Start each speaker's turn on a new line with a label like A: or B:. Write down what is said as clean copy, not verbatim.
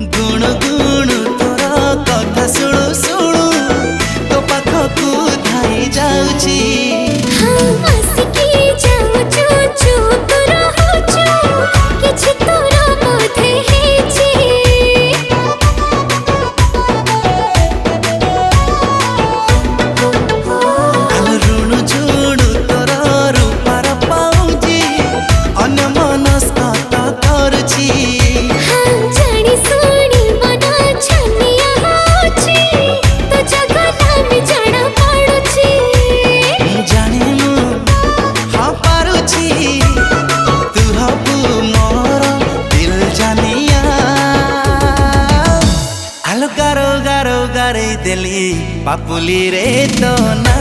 A: गुण गुण तोर कथा शुणु शुणु तो पाखकू धाई जाऊची। गारो गारो गारे दिली पापुली रे तो ना